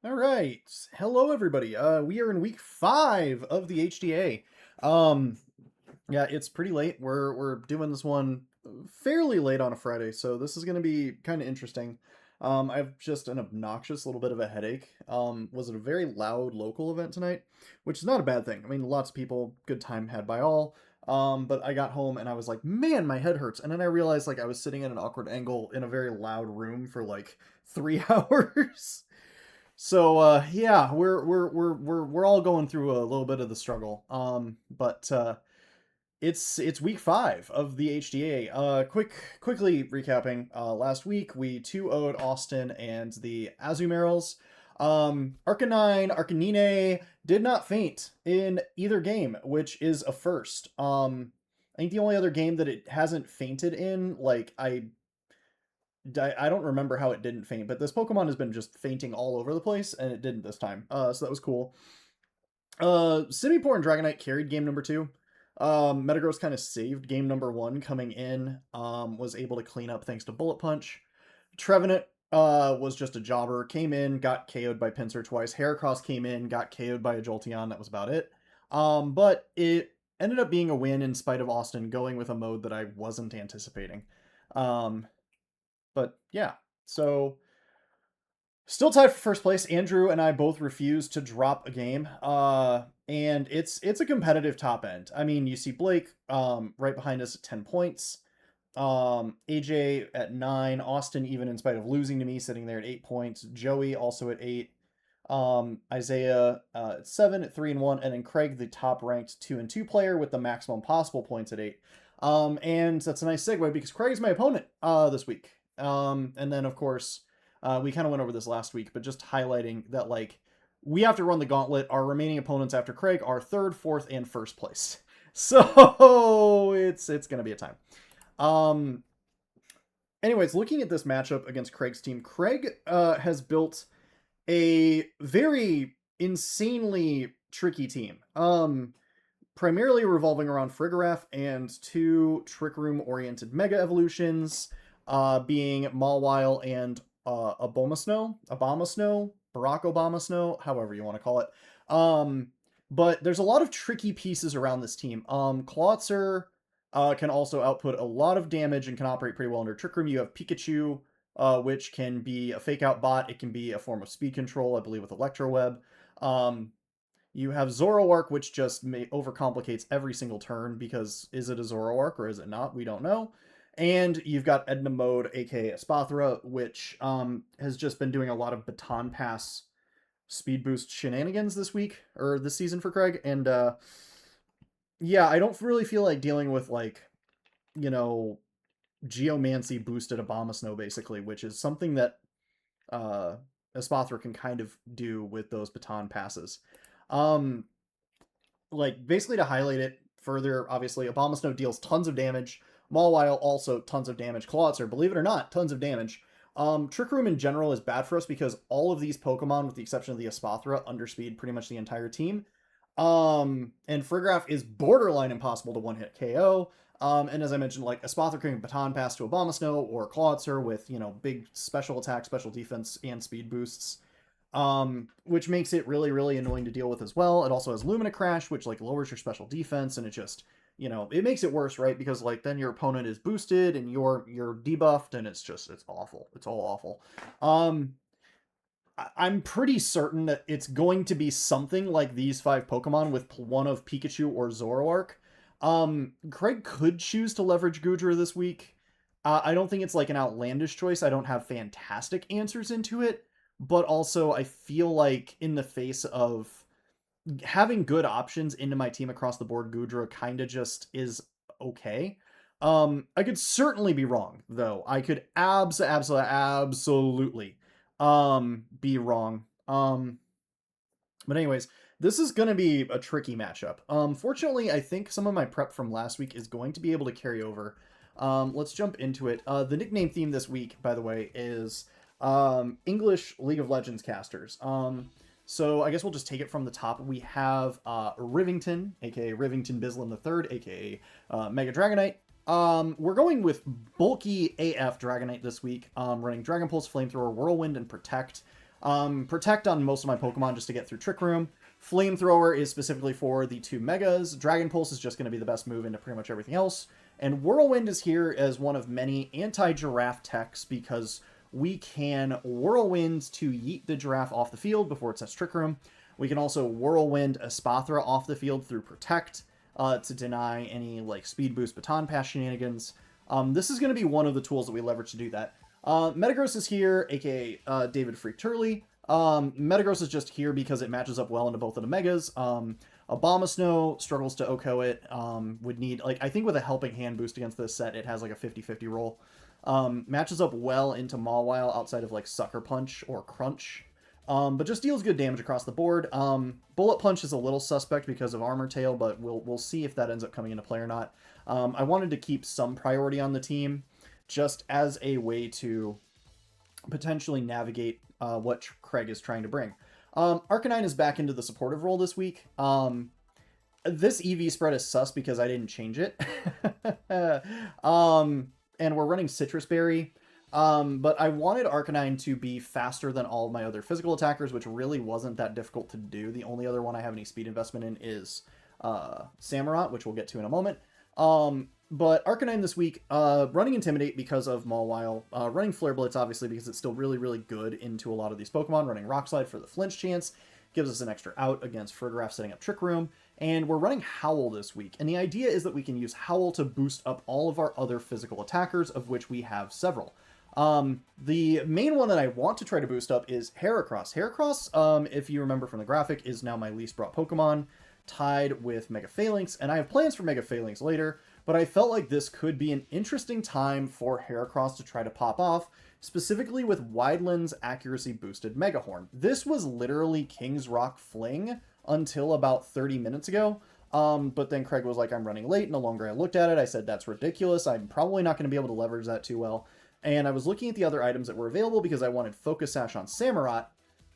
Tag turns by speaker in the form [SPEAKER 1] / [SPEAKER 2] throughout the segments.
[SPEAKER 1] All right. Hello, everybody. We are in week 5 of the HDA. Um, yeah, it's pretty late. We're doing this one fairly late on a Friday, so this is going to be kind of interesting. I have just an obnoxious little bit of a headache. Was it a very loud local event tonight, which is not a bad thing. I mean, lots of people, good time had by all. But I got home and I was like, man, my head hurts. And then I realized like I was sitting at an awkward angle in a very loud room for like 3 hours. So yeah, we're all going through a little bit of the struggle. But it's week 5 of the HDA. Quickly recapping. Last week we 2-0'd Austin and the Azumarils. Arcanine did not faint in either game, which is a first. I think the only other game that it hasn't fainted in, like I don't remember how it didn't faint, but this Pokemon has been just fainting all over the place, and it didn't this time. So that was cool. Simipour and Dragonite carried game number 2. Metagross kind of saved game number 1 coming in. Was able to clean up thanks to Bullet Punch. Trevenant was just a jobber. Came in, got KO'd by Pinsir twice. Heracross came in, got KO'd by a Jolteon. That was about it. But it ended up being a win in spite of Austin going with a mode that I wasn't anticipating. But yeah, so still tied for first place. Andrew and I both refused to drop a game. And it's a competitive top end. I mean, you see Blake right behind us at 10 points. AJ at 9, Austin even in spite of losing to me sitting there at 8 points, Joey also at 8, Isaiah at 7 at 3 and 1, and then Craig the top ranked 2 and 2 player with the maximum possible points at 8. And that's a nice segue because Craig's my opponent this week. And then of course we kind of went over this last week, but just highlighting that like we have to run the gauntlet. Our remaining opponents after Craig are 3rd, 4th, and 1st place. So it's gonna be a time. Anyways, looking at this matchup against Craig's team, Craig has built a very insanely tricky team. Primarily revolving around Frigoraph and 2 Trick Room oriented Mega Evolutions, being Mawile and Abomasnow, Barack Obama Snow, however you want to call it. But there's a lot of tricky pieces around this team. Clawitzer can also output a lot of damage and can operate pretty well under Trick Room. You have Pikachu, which can be a fake out bot. It can be a form of speed control, I believe, with Electro Web. You have Zoroark, which just overcomplicates every single turn because is it a Zoroark or is it not? We don't know. And you've got Edna Mode, aka Espathra, which has just been doing a lot of baton pass speed boost shenanigans this week, or this season for Craig. And yeah, I don't really feel like dealing with, like, you know, Geomancy boosted Abomasnow, basically, which is something that Espathra can kind of do with those baton passes. Like, basically to highlight it further, obviously, Abomasnow deals tons of damage. Mawile also tons of damage. Clawitzer, believe it or not, tons of damage. Trick Room in general is bad for us because all of these Pokemon, with the exception of the Espathra, underspeed pretty much the entire team. And Frigoraph is borderline impossible to one-hit KO. And as I mentioned, like Espathra can baton pass to Abomasnow or Clawitzer with, you know, big special attack, special defense, and speed boosts. Which makes it really, really annoying to deal with as well. It also has Lumina Crash, which like lowers your special defense, and it just, you know, it makes it worse, right? Because like then your opponent is boosted and you're debuffed, and it's awful. It's all awful. I'm pretty certain that it's going to be something like these 5 Pokemon with one of Pikachu or Zoroark. Craig could choose to leverage Goodra this week. I don't think it's like an outlandish choice. I don't have fantastic answers into it, but also I feel like in the face of having good options into my team across the board, Goodra kind of just is okay. I could certainly be wrong, though. I could absolutely be wrong. But anyways, this is going to be a tricky matchup. Fortunately, I think some of my prep from last week is going to be able to carry over. Let's jump into it. The nickname theme this week, by the way, is English League of Legends casters. So I guess we'll just take it from the top. We have Rivington, aka Rivington Bislam III, aka Mega Dragonite. We're going with bulky AF Dragonite this week, running Dragon Pulse, Flamethrower, Whirlwind, and Protect. Protect on most of my Pokemon just to get through Trick Room. Flamethrower is specifically for the 2 Megas. Dragon Pulse is just going to be the best move into pretty much everything else. And Whirlwind is here as one of many anti-Giraffe techs because we can Whirlwind to yeet the Giraffe off the field before it sets Trick Room. We can also Whirlwind Espathra off the field through Protect to deny any like Speed Boost Baton Pass shenanigans. This is going to be one of the tools that we leverage to do that. Metagross is here, aka David Freak Turley. Metagross is just here because it matches up well into both of the Megas. Abomasnow struggles to OHKO it. Would need, like, I think with a Helping Hand boost against this set, it has like a 50-50 roll. Matches up well into Mawile outside of like Sucker Punch or Crunch. But just deals good damage across the board. Bullet Punch is a little suspect because of Armor Tail, but we'll see if that ends up coming into play or not. I wanted to keep some priority on the team just as a way to potentially navigate what Craig is trying to bring. Arcanine is back into the supportive role this week. This EV spread is sus because I didn't change it. And we're running Citrus Berry. But I wanted Arcanine to be faster than all of my other physical attackers, which really wasn't that difficult to do. The only other one I have any speed investment in is Samurott, which we'll get to in a moment. But Arcanine this week, running Intimidate because of Mawile, running Flare Blitz obviously because it's still really, really good into a lot of these Pokemon, running Rock Slide for the flinch chance, gives us an extra out against Fergaraf setting up Trick Room, and we're running Howl this week. And the idea is that we can use Howl to boost up all of our other physical attackers, of which we have several. The main one that I want to try to boost up is Heracross. Heracross, if you remember from the graphic, is now my least brought Pokemon, tied with Mega Phalanx, and I have plans for Mega Phalanx later, but I felt like this could be an interesting time for Heracross to try to pop off, specifically with Wideland's accuracy boosted Mega Horn. This was literally King's Rock Fling until about 30 minutes ago. But then Craig was like, I'm running late, and the longer I looked at it, I said, that's ridiculous. I'm probably not going to be able to leverage that too well. And I was looking at the other items that were available because I wanted Focus Sash on Samurott,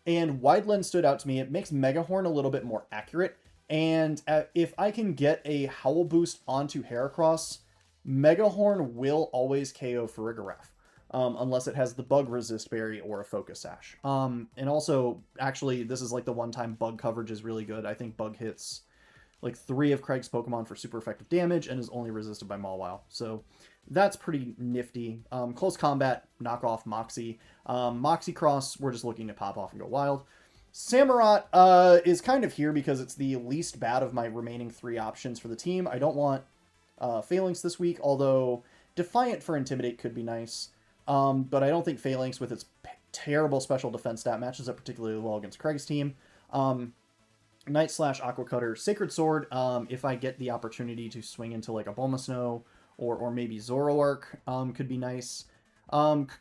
[SPEAKER 1] and Wideland stood out to me. It makes Mega Horn a little bit more accurate, and if I can get a Howl boost onto Heracross, Mega Horn will always KO Farigiraf, unless it has the Bug Resist Berry or a Focus Sash. And also, actually, this is like the one time Bug coverage is really good. I think Bug hits like 3 of Craig's Pokemon for super effective damage and is only resisted by Mawile. So that's pretty nifty. Close Combat, knock off Moxie. Moxie Cross, we're just looking to pop off and go wild. Samurott is kind of here because it's the least bad of my remaining 3 options for the team. I don't want Phalanx this week, although Defiant for Intimidate could be nice. But I don't think Phalanx with its terrible special defense stat matches up particularly well against Craig's team. Night Slash, Aqua Cutter, Sacred Sword, if I get the opportunity to swing into like a Bulmasnow or maybe Zoroark, could be nice.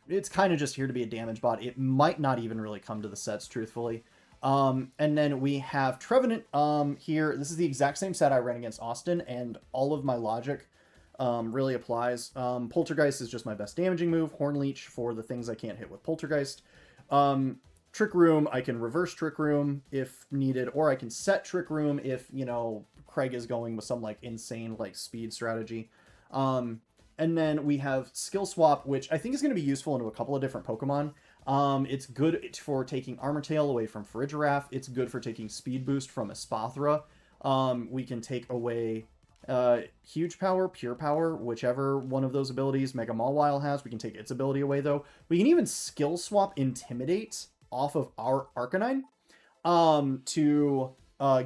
[SPEAKER 1] It's kind of just here to be a damage bot. It might not even really come to the sets, truthfully. And then we have Trevenant here. This is the exact same set I ran against Austin, and all of my logic really applies. Poltergeist is just my best damaging move. Horn Leech for the things I can't hit with Poltergeist. Trick Room, I can reverse Trick Room if needed, or I can set Trick Room if, you know, Craig is going with some, like, insane, like, speed strategy. And then we have Skill Swap, which I think is going to be useful into a couple of different Pokemon. It's good for taking Armor Tail away from Farigiraf. It's good for taking Speed Boost from Espathra. We can take away Huge Power, Pure Power, whichever one of those abilities Mega Mawile has. We can take its ability away, though. We can even Skill Swap Intimidate off of our Arcanine to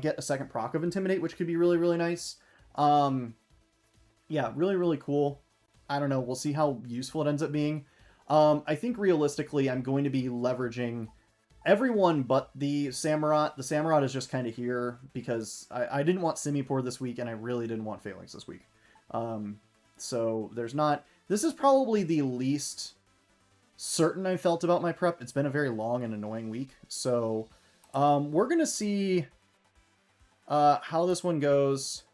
[SPEAKER 1] get a second proc of Intimidate, which could be really, really nice. Yeah, really, really cool. I don't know. We'll see how useful it ends up being. I think realistically, I'm going to be leveraging everyone but the Samurott. The Samurott is just kind of here because I didn't want Simipour this week, and I really didn't want Phalanx this week. So there's not... This is probably the least certain I felt about my prep. It's been a very long and annoying week. So we're going to see how this one goes.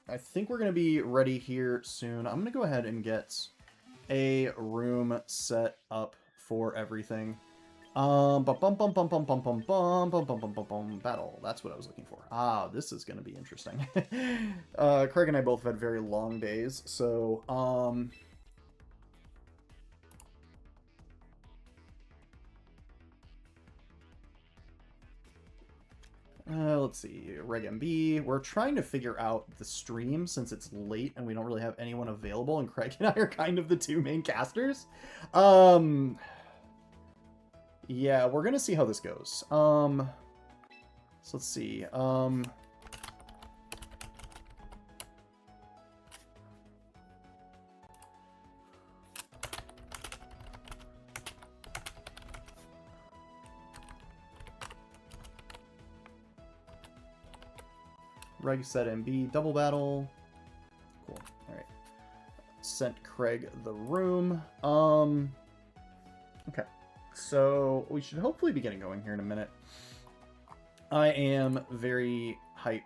[SPEAKER 1] I think we're going to be ready here soon. I'm going to go ahead and get a room set up for everything. Battle. That's what I was looking for. Ah, this is going to be interesting. Craig and I both had very long days, so let's see, Reg MB. We're trying to figure out the stream since it's late and we don't really have anyone available, and Craig and I are kind of the two main casters. Yeah, we're gonna see how this goes. So let's see. Reg set MB, double battle. Cool. Alright. Sent Craig the room. Okay. So we should hopefully be getting going here in a minute. I am very hype.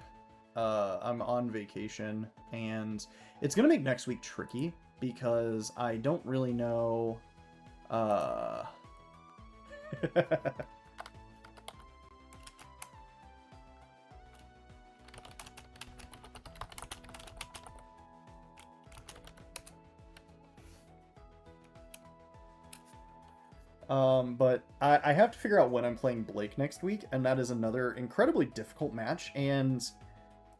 [SPEAKER 1] I'm on vacation, and it's gonna make next week tricky because I don't really know but I have to figure out when I'm playing Blake next week, and that is another incredibly difficult match, and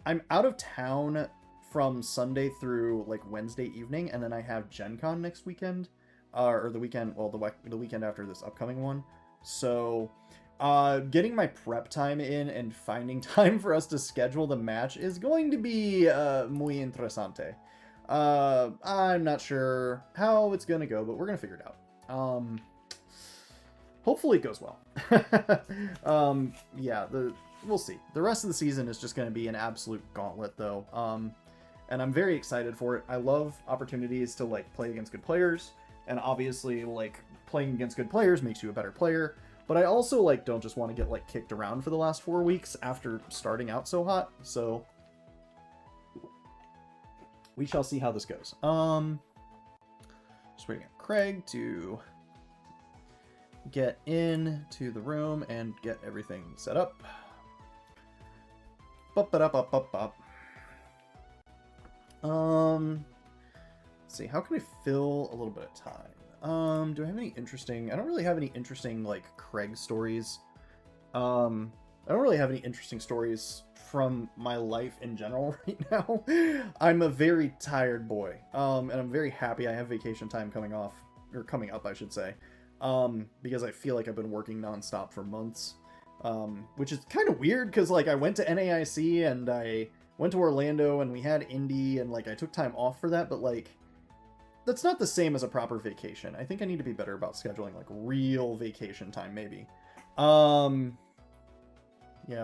[SPEAKER 1] I'm out of town from Sunday through, like, Wednesday evening, and then I have Gen Con next weekend, or the weekend, well, the weekend after this upcoming one, so getting my prep time in and finding time for us to schedule the match is going to be muy interesante. I'm not sure how it's gonna go, but we're gonna figure it out. Hopefully it goes well. Yeah, we'll see. The rest of the season is just going to be an absolute gauntlet, though. And I'm very excited for it. I love opportunities to, like, play against good players. And obviously, like, playing against good players makes you a better player. But I also, like, don't just want to get, like, kicked around for the last 4 weeks after starting out so hot. So we shall see how this goes. Just waiting on Craig to get into the room and get everything set up. Let's see, how can I fill a little bit of time? Do I have any interesting... I don't really have any interesting, like, Craig stories. I don't really have any interesting stories from my life in general right now. I'm a very tired boy. And I'm very happy I have vacation time coming up, I should say. Because I feel like I've been working nonstop for months, which is kind of weird because, like, I went to NAIC and I went to Orlando and we had Indy and, like, I took time off for that, but, like, that's not the same as a proper vacation. I think I need to be better about scheduling, like, real vacation time, maybe. Yeah,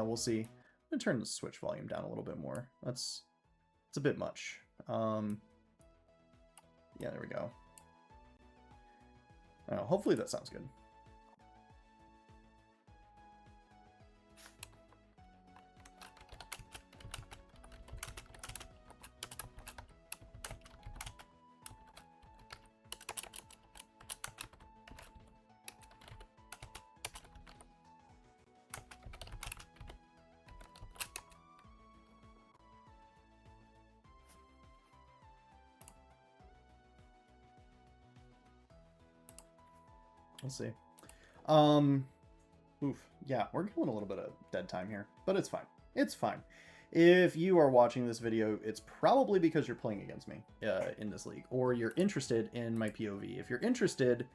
[SPEAKER 1] we'll see. I'm gonna turn the Switch volume down a little bit more. It's a bit much. Yeah, there we go. I don't know, hopefully that sounds good. Let's see. Oof. Yeah, we're killing a little bit of dead time here, but it's fine. It's fine. If you are watching this video, it's probably because you're playing against me in this league, or you're interested in my POV. If you're interested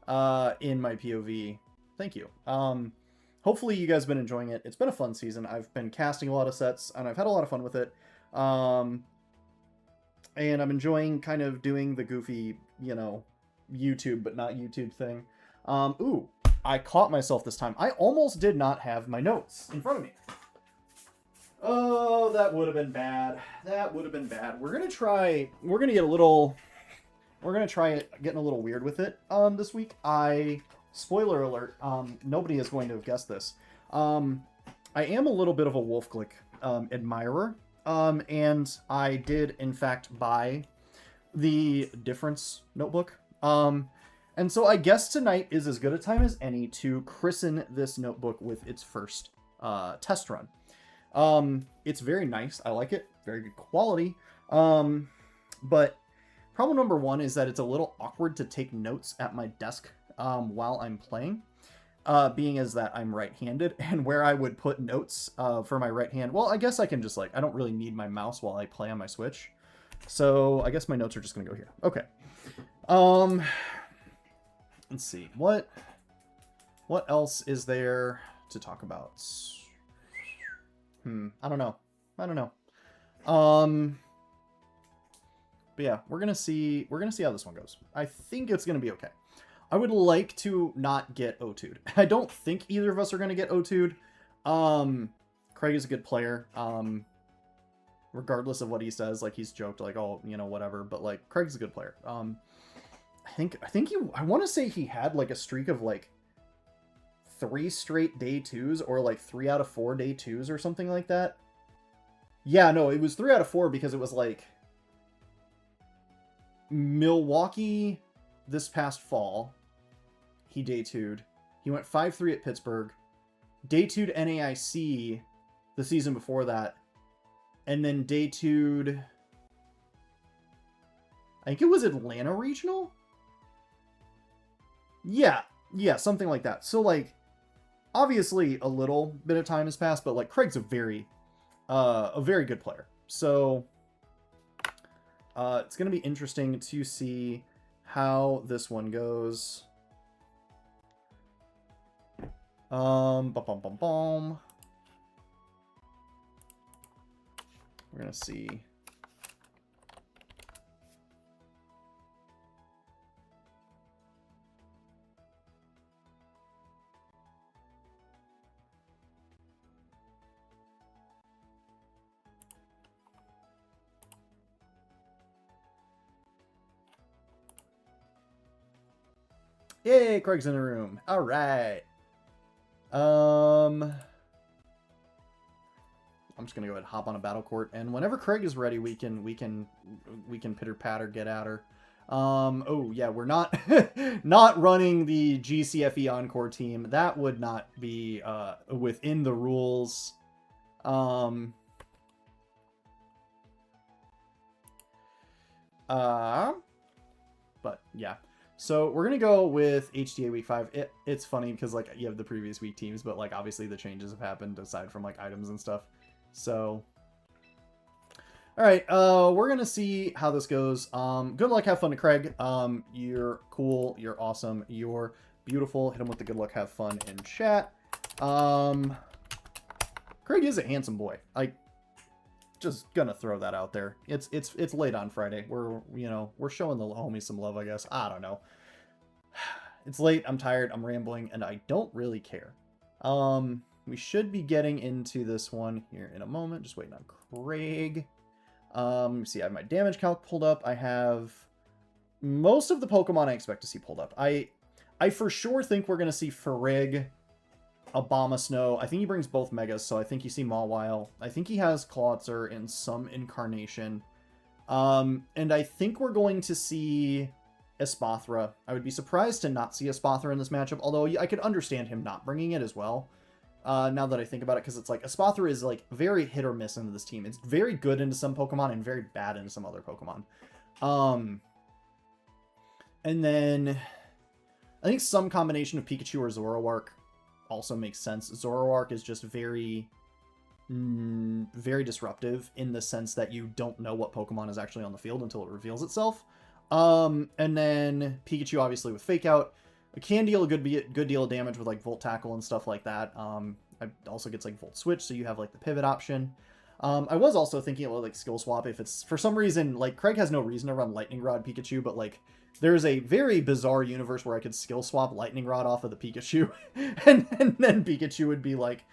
[SPEAKER 1] in my POV, thank you. Hopefully you guys have been enjoying it. It's been a fun season. I've been casting a lot of sets, and I've had a lot of fun with it. And I'm enjoying kind of doing the goofy, you know, YouTube but not YouTube thing. Ooh, I caught myself this time. I almost did not have my notes in front of me. Oh, that would have been bad. That would have been bad. We're gonna try getting a little weird with it this week. Spoiler alert, nobody is going to have guessed this. I am a little bit of a Wolfglick admirer. And I did in fact buy the Difference notebook. And so I guess tonight is as good a time as any to christen this notebook with its first test run. It's very nice. I like it. Very good quality. But problem number one is that it's a little awkward to take notes at my desk while I'm playing. being as that I'm right-handed, and where I would put notes for my right hand. Well, I guess I can just like, I don't really need my mouse while I play on my Switch. So I guess my notes are just going to go here. Okay. Let's see. What else is there to talk about? I don't know. But yeah, we're gonna see how this one goes. I think it's gonna be okay. I would like to not get O2'd. I don't think either of us are gonna get O2'd. Craig is a good player. Regardless of what he says, like he's joked like, oh, you know, whatever, but like Craig's a good player. I want to say he had like a streak of like 3 straight day 2s or like 3 out of 4 day 2s or something like that. Yeah, no, it was 3 out of 4 because it was like Milwaukee this past fall. He day 2'd. He went 5-3 at Pittsburgh. Day 2'd NAIC the season before that. And then day 2'd, I think it was Atlanta Regional? Yeah, something like that. So, like, obviously a little bit of time has passed, but, like, Craig's a very good player. So, it's going to be interesting to see how this one goes. We're going to see. Yay, Craig's in the room. All right. I'm just gonna go ahead and hop on a battle court, and whenever Craig is ready, we can pitter patter, get at her. Oh yeah, we're not not running the GCFE Encore team. That would not be within the rules. But yeah. So we're gonna go with HDA week 5. It's funny because like you have the previous week teams, but like obviously the changes have happened aside from like items and stuff. So, all right, we're gonna see how this goes. Good luck, have fun to Craig. You're cool, you're awesome, you're beautiful. Hit him with the good luck, have fun in chat. Craig is a handsome boy. Just gonna throw that out there. It's late on Friday. We're showing the homies some love, I guess. I don't know. It's late, I'm tired, I'm rambling, and I don't really care. We should be getting into this one here in a moment. Just waiting on Craig. See, I have my damage calc pulled up. I have most of the Pokemon I expect to see pulled up. I for sure think we're gonna see Farrig, Abomasnow. I think he brings both Megas, so I think you see Mawile. I think he has Clawitzer in some incarnation. And I think we're going to see Espathra. I would be surprised to not see Espathra in this matchup, although I could understand him not bringing it as well. Now that I think about it, because it's like, Espathra is like very hit or miss into this team. It's very good into some Pokemon and very bad into some other Pokemon. And then I think some combination of Pikachu or Zoroark also makes sense. Zoroark is just very disruptive in the sense that you don't know what Pokemon is actually on the field until it reveals itself. And then Pikachu obviously with Fake Out. It can deal a good deal of damage with like Volt Tackle and stuff like that. It also gets like Volt Switch, so you have like the pivot option. I was also thinking about like Skill Swap if it's for some reason, like Craig has no reason to run Lightning Rod Pikachu, but like there's a very bizarre universe where I could Skill Swap Lightning Rod off of the Pikachu and then Pikachu would be like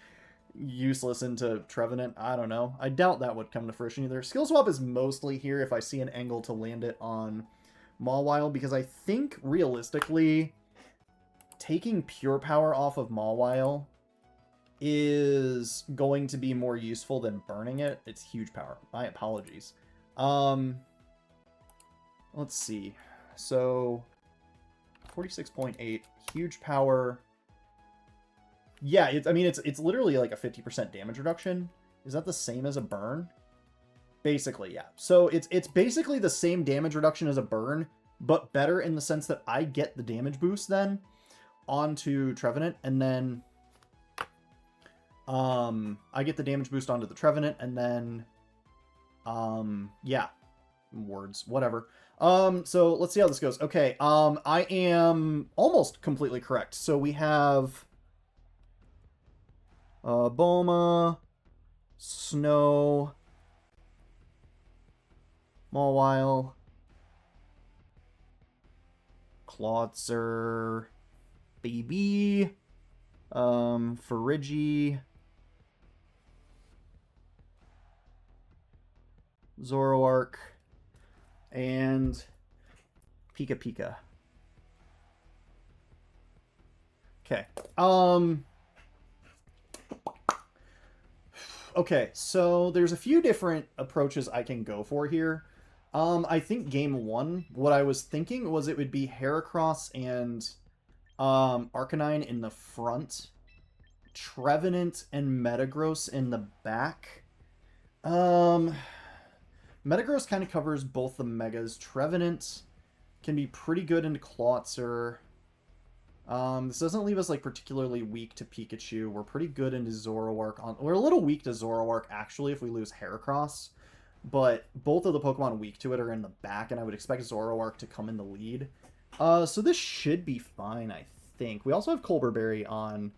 [SPEAKER 1] useless into Trevenant. I don't know. I doubt that would come to fruition either. Skill Swap is mostly here if I see an angle to land it on Mawile, because I think realistically taking Pure Power off of Mawile is going to be more useful than burning it. It's huge power. My apologies. Let's see. So 46.8, huge power. Yeah, it's literally like a 50% damage reduction. Is that the same as a burn? Basically, yeah. So it's basically the same damage reduction as a burn, but better in the sense that I get the damage boost then. onto Trevenant, and then I get the damage boost onto the Trevenant, and then yeah, words, whatever. So let's see how this goes. Okay, I am almost completely correct. So we have Boma, Snow, Mawile, Clawitzer, Baby, Ferigi, Zoroark, and Pika Pika. Okay. Okay, so there's a few different approaches I can go for here. I think game one, what I was thinking was it would be Heracross and Arcanine in the front, Trevenant and Metagross in the back. Metagross kind of covers both the Megas. Trevenant can be pretty good into Clawitzer. This doesn't leave us like particularly weak to Pikachu. We're pretty good into Zoroark. We're a little weak to Zoroark actually if we lose Heracross. But both of the Pokemon weak to it are in the back, and I would expect Zoroark to come in the lead. So this should be fine, I think. We also have Colberberry on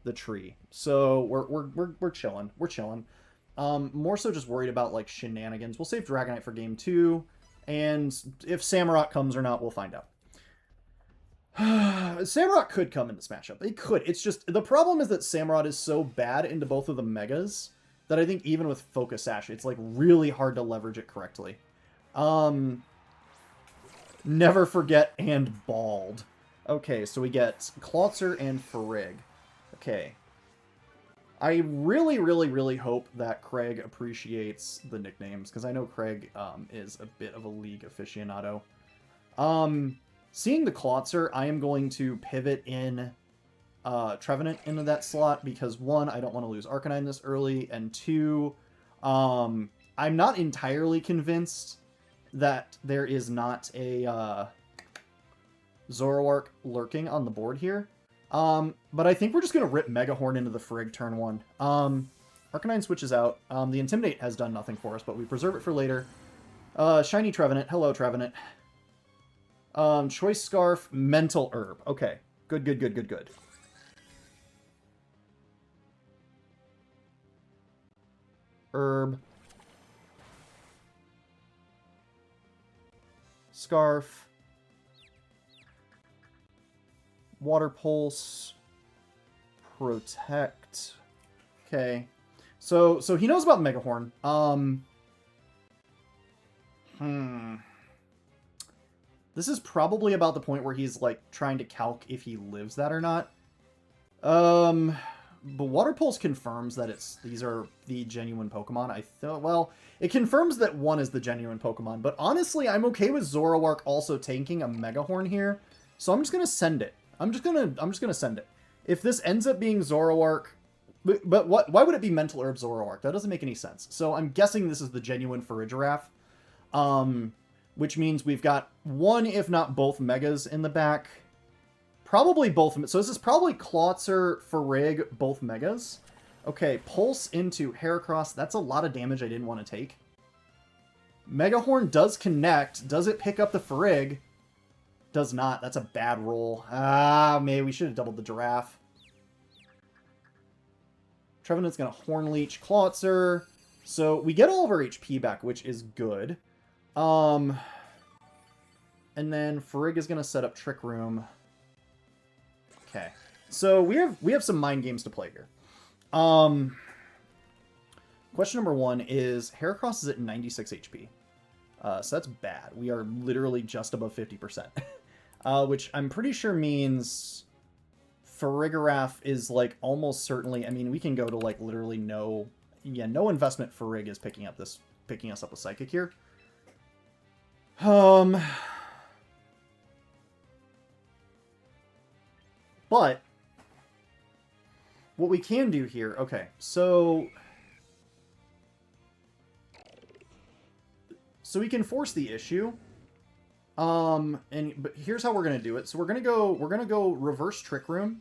[SPEAKER 1] the tree, so we're chilling. We're chilling. More so just worried about like shenanigans. We'll save Dragonite for game 2, and if Samurott comes or not, we'll find out. Samurott could come in this matchup. It could. It's just the problem is that Samurott is so bad into both of the Megas that I think even with Focus Sash, it's like really hard to leverage it correctly. Never forget and bald. Okay, so we get Clawitzer and Ferrig. Okay. I really hope that Craig appreciates the nicknames, because I know Craig is a bit of a League aficionado. Seeing the Clawitzer, I am going to pivot in Trevenant into that slot because, one, I don't want to lose Arcanine this early, and two, I'm not entirely convinced that there is not a Zoroark lurking on the board here. But I think we're just going to rip Megahorn into the Ferrig turn 1. Arcanine switches out. The Intimidate has done nothing for us, but we preserve it for later. Shiny Trevenant. Hello, Trevenant. Choice Scarf, Mental Herb. Okay. Good. Herb. Scarf. Water Pulse. Protect. Okay. So he knows about Megahorn. This is probably about the point where he's like trying to calc if he lives that or not. But Water Pulse confirms that these are the genuine Pokemon. I thought, well, it confirms that one is the genuine Pokemon, but honestly, I'm okay with Zoroark also tanking a Megahorn here, so I'm just gonna send it. I'm just gonna send it. If this ends up being Zoroark, but why would it be Mental Herb Zoroark? That doesn't make any sense. So I'm guessing this is the genuine Farigiraf, which means we've got one, if not both Megas in the back. Probably both. So this is probably Clawitzer, Ferrig, both Megas. Okay, Pulse into Heracross. That's a lot of damage I didn't want to take. Megahorn does connect. Does it pick up the Ferrig? Does not. That's a bad roll. Maybe we should have doubled the Giraffe. Trevenant's going to Horn Leech Clawitzer. So we get all of our HP back, which is good. And then Ferrig is going to set up Trick Room. Okay. So we have some mind games to play here. Question number 1 is Heracross is at 96 HP. So that's bad. We are literally just above 50%. Which I'm pretty sure means Farigiraf is like almost certainly, I mean, we can go to like literally no investment Ferrig is picking us up a Psychic here. But what we can do here, okay, so we can force the issue. But here's how we're gonna do it. So we're gonna go reverse Trick Room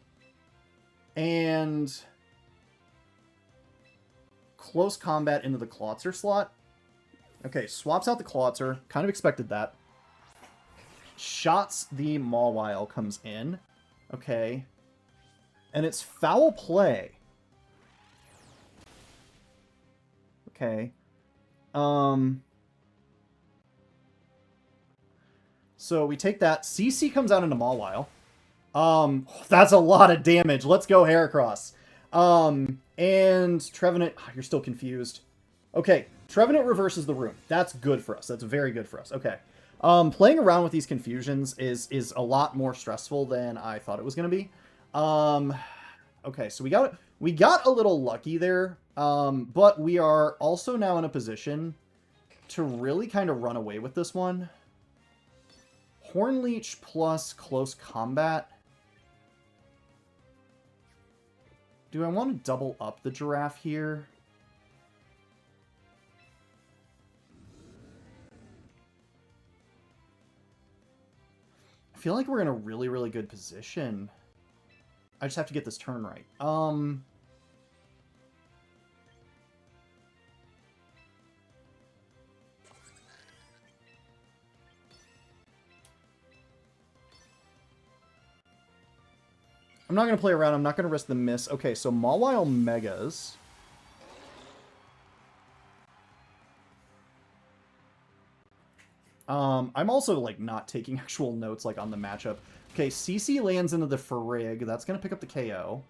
[SPEAKER 1] and close combat into the Klotzer slot. Okay, swaps out the Klotzer. Kind of expected that. Shots the Mawile, comes in. Okay. And it's foul play. Okay. So we take that. CC comes out into Mawile. That's a lot of damage. Let's go Heracross. And Trevenant, you're still confused. Okay, Trevenant reverses the room. That's good for us. That's very good for us. Okay. Playing around with these confusions is a lot more stressful than I thought it was going to be. Okay, so we got a little lucky there, but we are also now in a position to really kind of run away with this one. Hornleech plus close combat. Do I want to double up the giraffe here? I feel like we're in a really, really good position. I just have to get this turn right. I'm not going to play around. I'm not going to risk the miss. Okay, so Mawile Megas. I'm also, like, not taking actual notes, like, on the matchup. Okay, CC lands into the Ferrig. That's going to pick up the KO.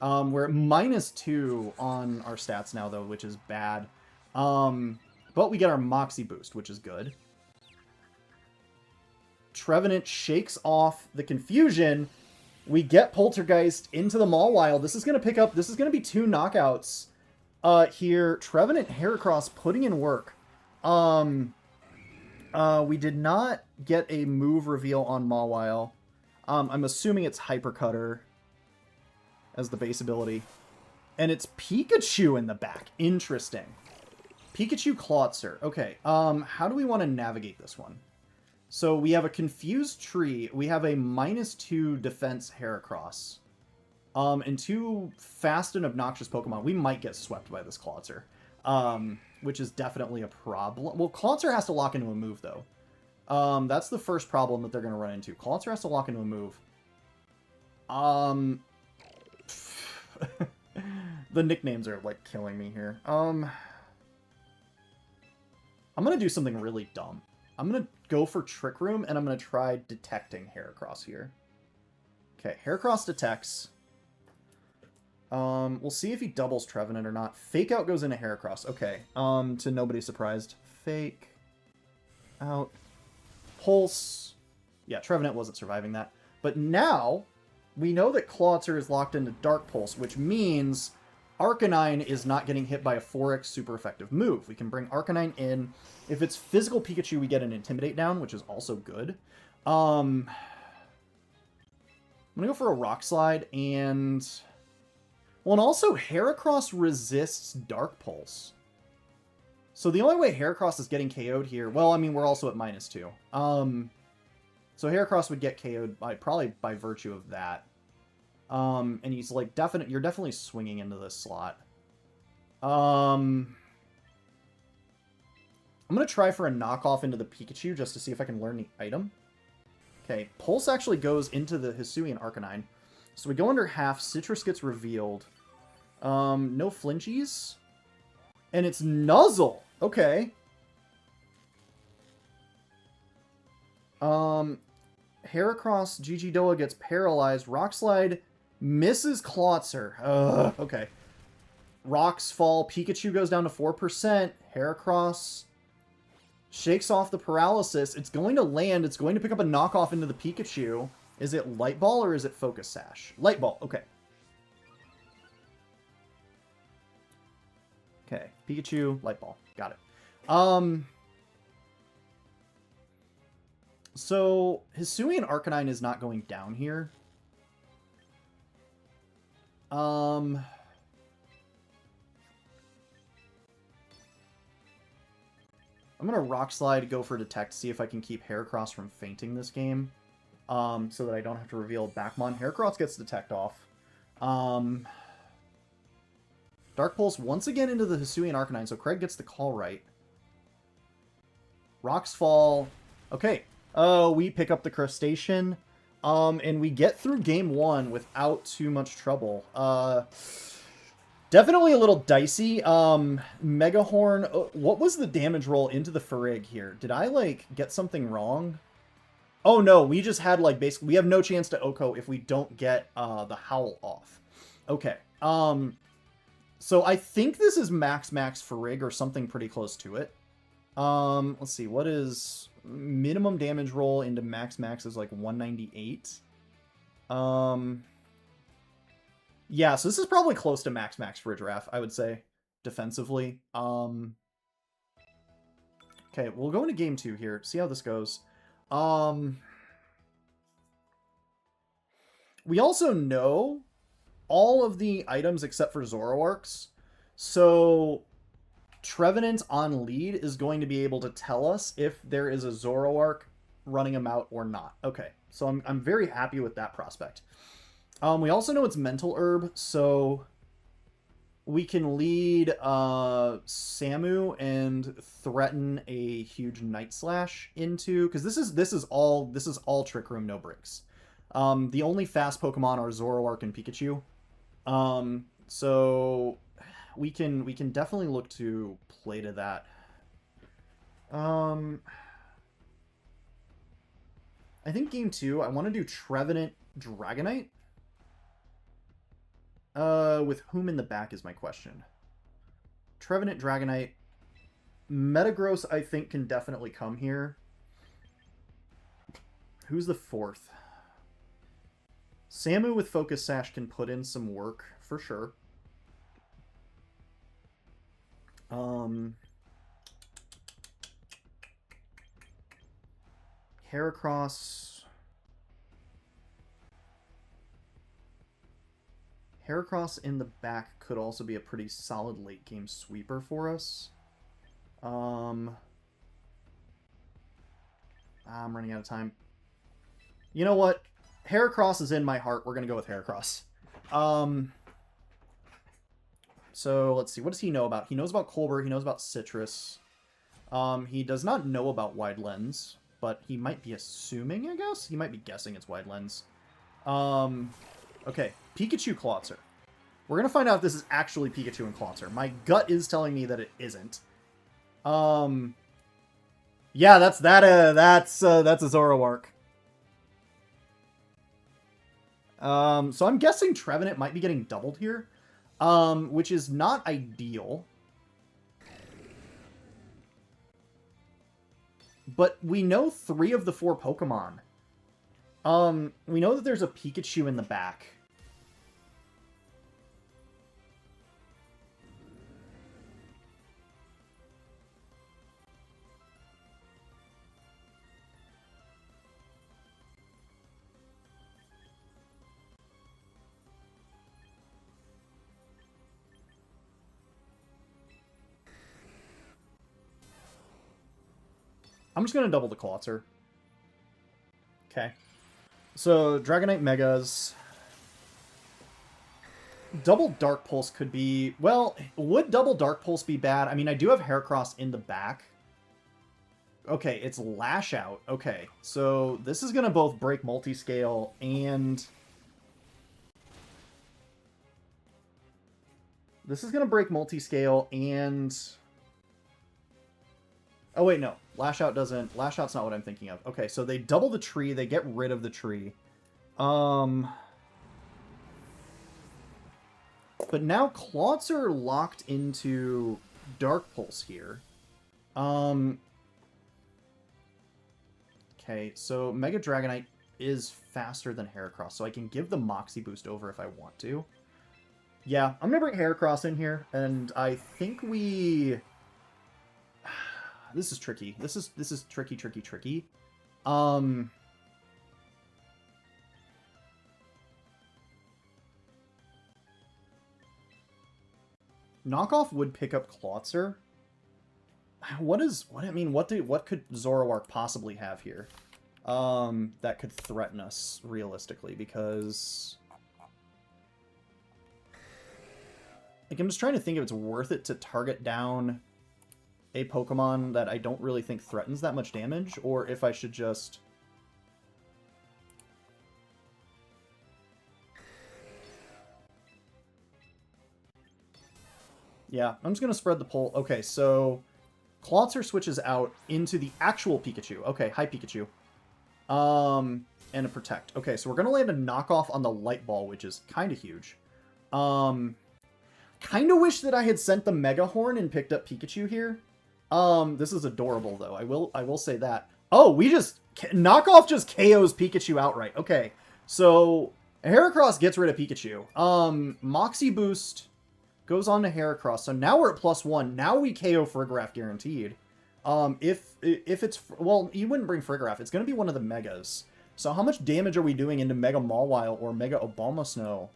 [SPEAKER 1] We're at -2 on our stats now, though, which is bad. But we get our Moxie boost, which is good. Trevenant shakes off the confusion. We get Poltergeist into the Mawile. This is going to pick up... This is going to be 2 knockouts here. Trevenant Heracross putting in work. We did not get a move reveal on Mawile. I'm assuming it's Hypercutter as the base ability. And it's Pikachu in the back. Interesting. Pikachu Klotzer. Okay, how do we want to navigate this one? So we have a confused tree. We have a -2 defense Heracross. And 2 fast and obnoxious Pokemon. We might get swept by this Klotzer. Which is definitely a problem. Well, Klotzer has to lock into a move, though. That's the first problem that they're going to run into. Klotzer has to lock into a move. The nicknames are, like, killing me here. I'm going to do something really dumb. I'm going to go for Trick Room, and I'm going to try detecting Heracross here. Okay, Heracross detects. We'll see if he doubles Trevenant or not. Fake Out goes into Heracross. Okay, to nobody's surprised. Fake Out. Pulse. Yeah, Trevenant wasn't surviving that. But now, we know that Klotzer is locked into Dark Pulse, which means Arcanine is not getting hit by a 4x super effective move. We can bring Arcanine in. If it's physical Pikachu, we get an Intimidate down, which is also good. I'm going to go for a Rock Slide, and... Well, and also, Heracross resists Dark Pulse. So the only way Heracross is getting KO'd here... Well, I mean, we're also at -2. So Heracross would get KO'd probably by virtue of that. And he's like, you're definitely swinging into this slot. I'm going to try for a knockoff into the Pikachu just to see if I can learn the item. Okay, Pulse actually goes into the Hisuian Arcanine. So we go under half, Citrus gets revealed. No flinchies. And it's Nuzzle! Okay. Heracross Gigidoa gets paralyzed. Rock Slide misses Klotzer. Okay. Rocks fall. Pikachu goes down to 4%. Heracross shakes off the paralysis. It's going to land. It's going to pick up a knockoff into the Pikachu. Is it Light Ball or is it Focus Sash? Light Ball. Okay. Okay. Pikachu, Light Ball. Got it. So, Hisuian Arcanine is not going down here. I'm going to Rock Slide, go for Detect, see if I can keep Heracross from fainting this game. So that I don't have to reveal Backmon. Heracross gets Detect off. Dark Pulse once again into the Hisuian Arcanine, so Craig gets the call right. Rocks fall. Okay. We pick up the Crustacean. And we get through game 1 without too much trouble. Definitely a little dicey. Megahorn. What was the damage roll into the Farig here? Did I, like, get something wrong? Oh, no. We just had, like, basically... We have no chance to Oko if we don't get the Howl off. Okay. So I think this is max Farig or something pretty close to it. Let's see. What is... Minimum damage roll into max is like 198. Yeah, so this is probably close to max for a giraffe, I would say, defensively. Okay, we'll go into game 2 here, see how this goes. We also know all of the items except for Zoroarks, so Trevenant on lead is going to be able to tell us if there is a Zoroark running him out or not. Okay, so I'm very happy with that prospect. We also know it's Mental Herb, so we can lead Samu and threaten a huge Night Slash into, because this is all Trick Room, no breaks. The only fast Pokemon are Zoroark and Pikachu. So we can definitely look to play to that. I think game 2, I want to do Trevenant Dragonite. With whom in the back is my question. Trevenant Dragonite. Metagross, I think, can definitely come here. Who's the 4th? Samu with Focus Sash can put in some work, for sure. Heracross. Heracross in the back could also be a pretty solid late game sweeper for us. I'm running out of time. You know what? Heracross is in my heart. We're going to go with Heracross. So let's see. What does he know about? He knows about Colbur. He knows about Citrus. He does not know about Wide Lens, but he might be assuming, I guess? He might be guessing it's Wide Lens. Okay. Pikachu Clawitzer. We're going to find out if this is actually Pikachu and Clawitzer. My gut is telling me that it isn't. Yeah, that's a Zoroark. So I'm guessing Trevenant might be getting doubled here, which is not ideal. But we know 3 of the 4 Pokemon. We know that there's a Pikachu in the back. I'm just going to double the Clawitzer. Okay. So, Dragonite Megas. Double Dark Pulse could be... Well, would double Dark Pulse be bad? I mean, I do have Heracross in the back. Okay, it's Lash Out. Okay, so this is going to both break Multiscale and... This is going to break Multiscale and... Oh, wait, no. Lash Out doesn't... Lash Out's not what I'm thinking of. Okay, so they double the tree. They get rid of the tree. But now Clawitzer locked into Dark Pulse here. Okay, so Mega Dragonite is faster than Heracross, so I can give the Moxie boost over if I want to. Yeah, I'm going to bring Heracross in here, and I think we... This is tricky. This is tricky. Knockoff would pick up Clawitzer. what could Zoroark possibly have here? That could threaten us realistically, because like I'm just trying to think if it's worth it to target down a Pokemon that I don't really think threatens that much damage, or if I should just... Yeah, I'm just going to spread the pull. Okay, so Clawitzer switches out into the actual Pikachu. Okay, hi Pikachu. And a Protect. Okay, so we're going to land a knockoff on the Light Ball, which is kind of huge. Kind of wish that I had sent the Mega Horn and picked up Pikachu here. This is adorable, though. I will say that. Oh, we just... Knockoff just KOs Pikachu outright. Okay, so Heracross gets rid of Pikachu. Moxie Boost goes on to Heracross. So now we're at +1. Now we KO Frigoraph guaranteed. If it's... Well, you wouldn't bring Frigoraph. It's going to be one of the Megas. So how much damage are we doing into Mega Mawile or Mega Abomasnow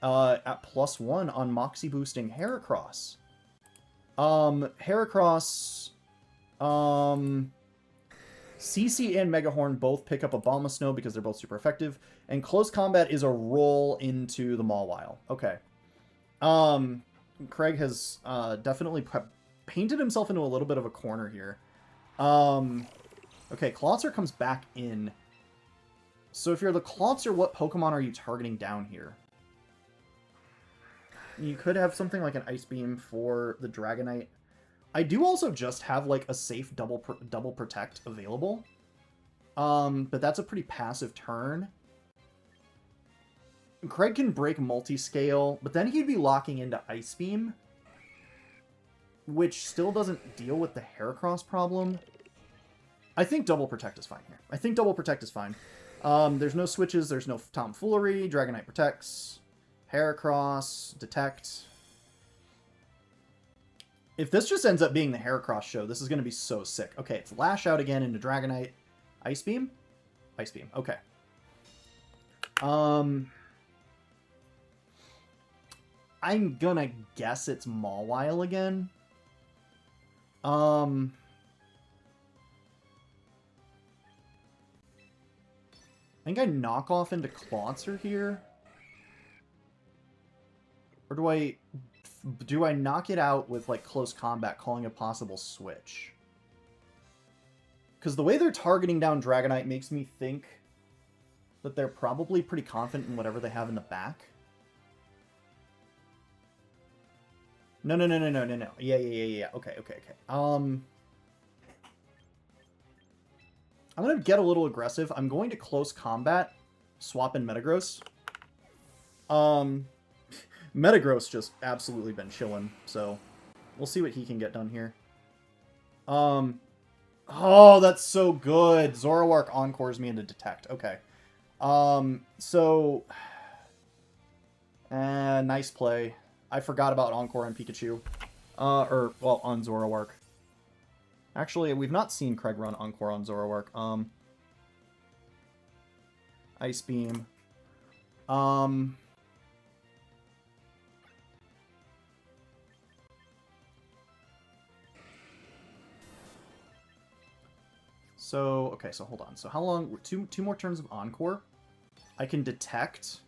[SPEAKER 1] at +1 on Moxie boosting Heracross? Heracross... CC and Megahorn both pick up Abomasnow because they're both super effective. And Close Combat is a roll into the Mawile. Okay. Craig has definitely painted himself into a little bit of a corner here. Okay, Clawitzer comes back in. So if you're the Clawitzer, what Pokemon are you targeting down here? You could have something like an Ice Beam for the Dragonite. I do also just have like a safe double Protect available. But that's a pretty passive turn. Craig can break Multiscale, but then he'd be locking into Ice Beam, which still doesn't deal with the Heracross problem. I think double Protect is fine here. I think double Protect is fine. There's no switches, there's no tomfoolery. Dragonite protects. Heracross, Detect. If this just ends up being the Heracross show, this is going to be so sick. Okay, it's Lash Out again into Dragonite. Ice Beam? Ice Beam, okay. I'm gonna guess it's Mawile again. I think I knock off into Clawitzer here. Or do I knock it out with like Close Combat, calling a possible switch? Because the way they're targeting down Dragonite makes me think that they're probably pretty confident in whatever they have in the back. No. Yeah. Okay. I'm gonna get a little aggressive. I'm going to Close Combat, swap in Metagross. Metagross just absolutely been chilling, so we'll see what he can get done here. Oh, that's so good. Zoroark encores me into Detect. Okay. Nice play. I forgot about Encore on Pikachu. On Zoroark. Actually, we've not seen Craig run Encore on Zoroark. Ice Beam. Okay, so hold on. So how long? Two more turns of Encore. I can Detect.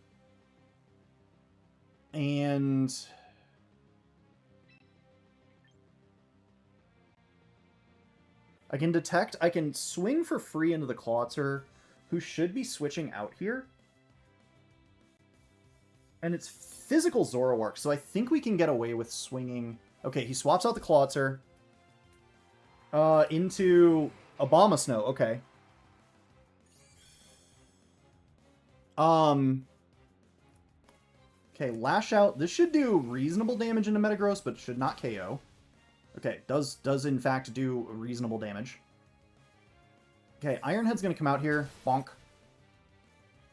[SPEAKER 1] And I can Detect. I can swing for free into the Clawitzer, who should be switching out here. And it's physical Zoroark, so I think we can get away with swinging. Okay, he swaps out the Clawitzer into Abomasnow. Okay. Okay, Lash Out. This should do reasonable damage into Metagross, but should not KO. Okay, does in fact do reasonable damage. Okay, Iron Head's gonna come out here. Bonk.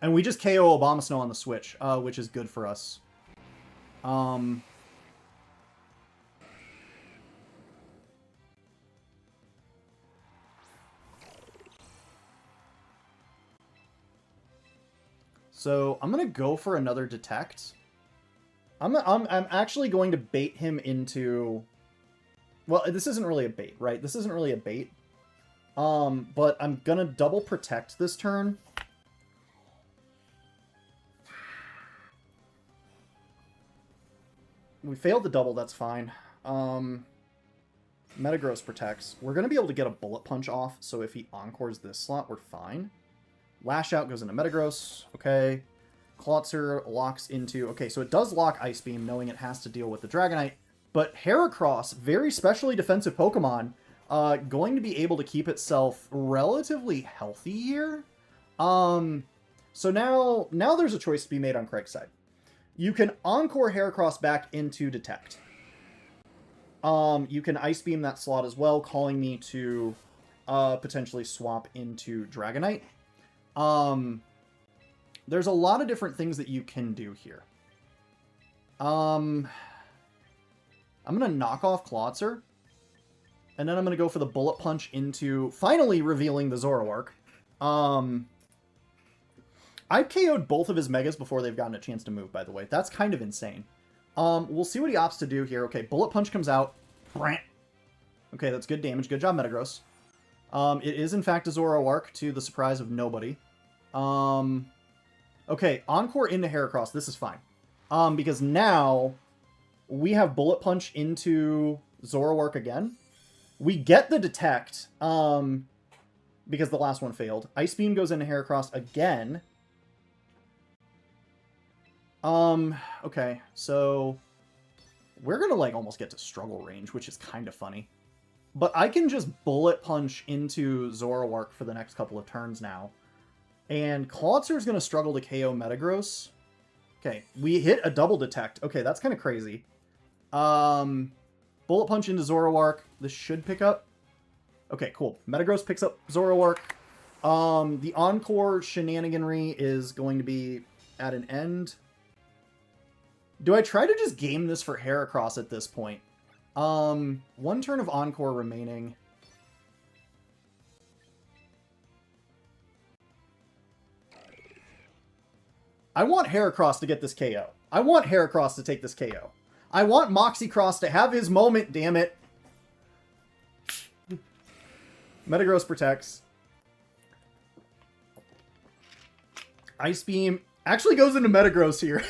[SPEAKER 1] And we just KO Abomasnow on the switch, which is good for us. So I'm gonna go for another Detect. I'm actually going to bait him into Well, this isn't really a bait, right? This isn't really a bait. But I'm gonna double protect this turn. We failed the double, that's fine. Metagross protects. We're gonna be able to get a Bullet Punch off, so if he Encores this slot, we're fine. Lash Out goes into Metagross, okay. Klotzer locks into... Okay, so it does lock Ice Beam, knowing it has to deal with the Dragonite. But Heracross, very specially defensive Pokemon, going to be able to keep itself relatively healthy here. So now there's a choice to be made on Craig's side. You can Encore Heracross back into Detect. You can Ice Beam that slot as well, calling me to potentially swap into Dragonite. There's a lot of different things that you can do here. I'm going to knock off Klotzer. And then I'm going to go for the Bullet Punch into finally revealing the Zoroark. I've KO'd both of his Megas before they've gotten a chance to move, by the way. That's kind of insane. We'll see what he opts to do here. Okay, Bullet Punch comes out. Okay, that's good damage. Good job, Metagross. It is, in fact, a Zoroark, to the surprise of nobody. Okay, Encore into Heracross. This is fine. Because now we have Bullet Punch into Zoroark again. We get the Detect, because the last one failed. Ice Beam goes into Heracross again. Okay, so we're gonna, like, almost get to struggle range, which is kind of funny. But I can just Bullet Punch into Zoroark for the next couple of turns now. And Klotzer's gonna struggle to KO Metagross. Okay, we hit a double Detect. Okay, that's kind of crazy. Bullet Punch into Zoroark. This should pick up. Okay, cool. Metagross picks up Zoroark. The Encore shenaniganry is going to be at an end. Do I try to just game this for Heracross at this point? One turn of Encore remaining. I want Heracross to get this KO. I want Heracross to take this KO. I want Moxie Cross to have his moment, damn it. Metagross protects. Ice Beam actually goes into Metagross here.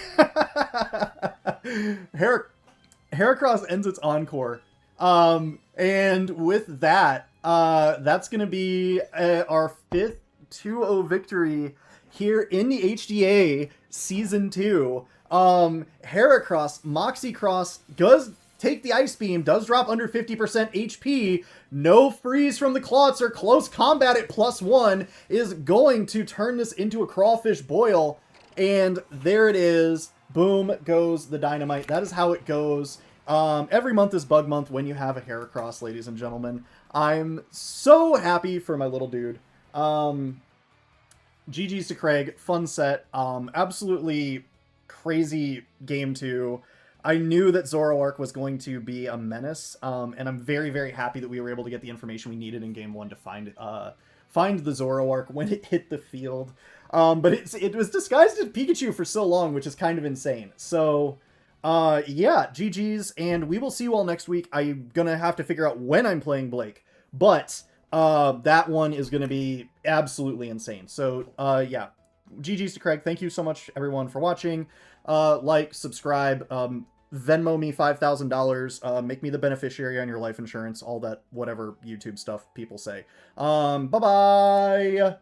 [SPEAKER 1] Heracross ends its Encore. And with that, that's going to be our 5th 2-0 victory here in the HDA Season 2. Heracross, Moxie Cross does take the Ice Beam, does drop under 50% HP, no freeze from the Klotzer, close combat at +1 is going to turn this into a Crawfish Boil, and there it is. Boom goes the dynamite. That is how it goes. Every month is Bug Month when you have a Heracross, ladies and gentlemen. I'm so happy for my little dude. GG's to Craig. Fun set. Absolutely crazy game 2. I knew that Zoroark was going to be a menace, and I'm very, very happy that we were able to get the information we needed in game 1 to find the Zoroark when it hit the field. But it was disguised as Pikachu for so long, which is kind of insane. So, yeah, GG's, and we will see you all next week. I'm gonna have to figure out when I'm playing Blake, but that one is gonna be absolutely insane. So, yeah, GG's to Craig. Thank you so much, everyone, for watching. Like, subscribe, Venmo me $5,000, make me the beneficiary on your life insurance, all that whatever YouTube stuff people say. Bye-bye!